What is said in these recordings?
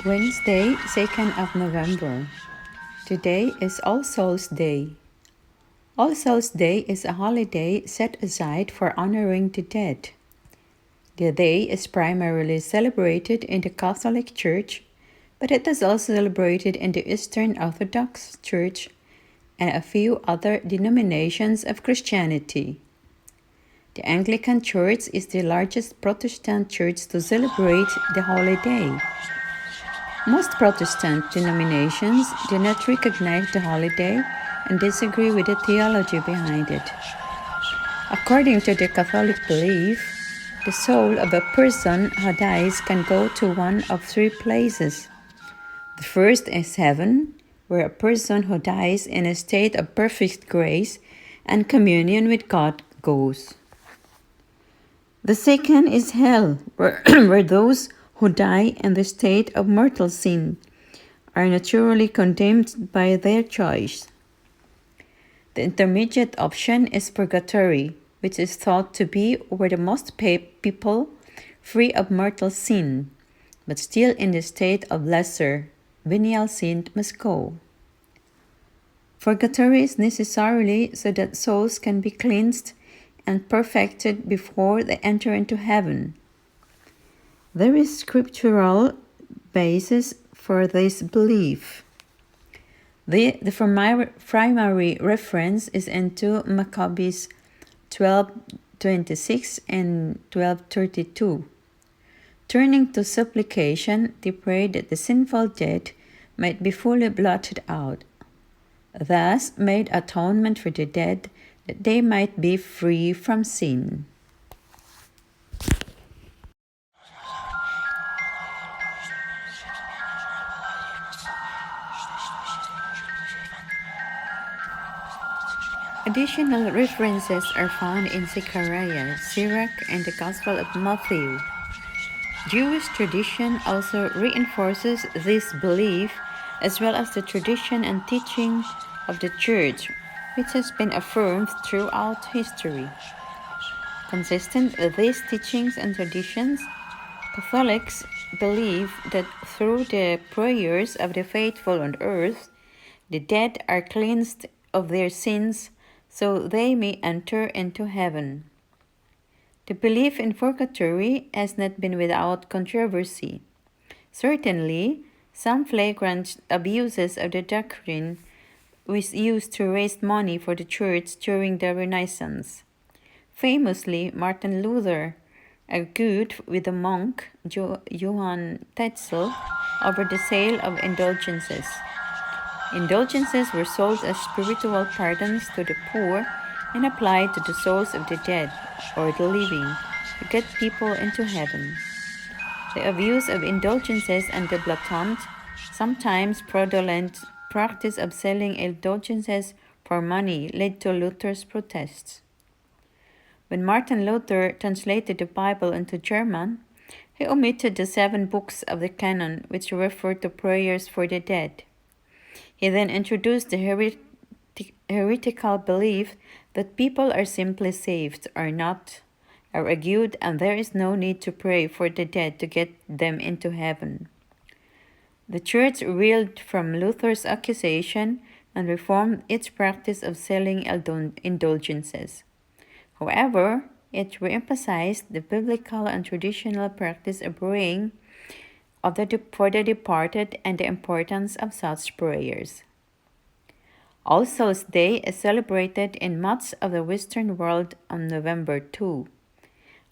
Wednesday, 2nd of November. Today is All Souls Day. All Souls Day is a holiday set aside for honoring the dead. The day is primarily celebrated in the Catholic Church, but it is also celebrated in the Eastern Orthodox Church and a few other denominations of Christianity. The Anglican Church is the largest Protestant church to celebrate the holiday. Most Protestant denominations do not recognize the holiday and disagree with the theology behind it. According to the Catholic belief, the soul of a person who dies can go to one of three places. The first is heaven, where a person who dies in a state of perfect grace and communion with God goes. The second is hell, where those who die in the state of mortal sin are naturally condemned by their choice. The intermediate option is purgatory, which is thought to be where the most people free of mortal sin, but still in the state of lesser, venial sin must go. Purgatory is necessarily so that souls can be cleansed and perfected before they enter into heaven. There is scriptural basis for this belief. The primary reference is into Maccabees 12:26 and 12:32. Turning to supplication, they prayed that the sinful dead might be fully blotted out, thus made atonement for the dead that they might be free from sin. Additional references are found in Zechariah, Sirach, and the Gospel of Matthew. Jewish tradition also reinforces this belief, as well as the tradition and teaching of the Church, which has been affirmed throughout history. Consistent with these teachings and traditions, Catholics believe that through the prayers of the faithful on earth, the dead are cleansed of their sins so they may enter into heaven. The belief in purgatory has not been without controversy. Certainly, some flagrant abuses of the doctrine was used to raise money for the church during the Renaissance. Famously, Martin Luther argued with the monk Johann Tetzel over the sale of indulgences. Indulgences were sold as spiritual pardons to the poor and applied to the souls of the dead or the living to get people into heaven. The abuse of indulgences and the blatant, sometimes fraudulent, practice of selling indulgences for money led to Luther's protests. When Martin Luther translated the Bible into German, he omitted the 7 books of the canon which refer to prayers for the dead. He then introduced the heretical belief that people are simply saved or not, argued, and there is no need to pray for the dead to get them into heaven. The Church reeled from Luther's accusation and reformed its practice of selling indulgences. However, it reemphasized the biblical and traditional practice of praying for the departed and the importance of such prayers. All Souls Day is celebrated in much of the Western world on November 2.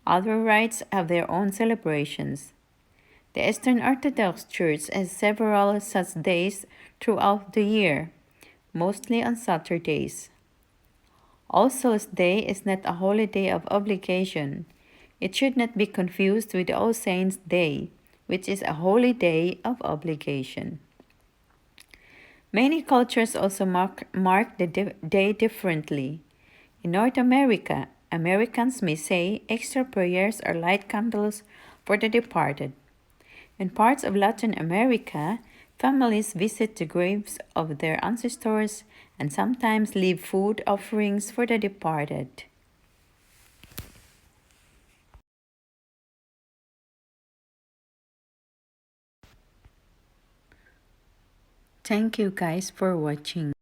Other rites have their own celebrations. The Eastern Orthodox Church has several such days throughout the year, mostly on Saturdays. All Souls Day is not a holiday of obligation. It should not be confused with All Saints' Day, which is a holy day of obligation. Many cultures also mark the day differently. In North America, Americans may say extra prayers or light candles for the departed. In parts of Latin America, families visit the graves of their ancestors and sometimes leave food offerings for the departed. Thank you guys for watching.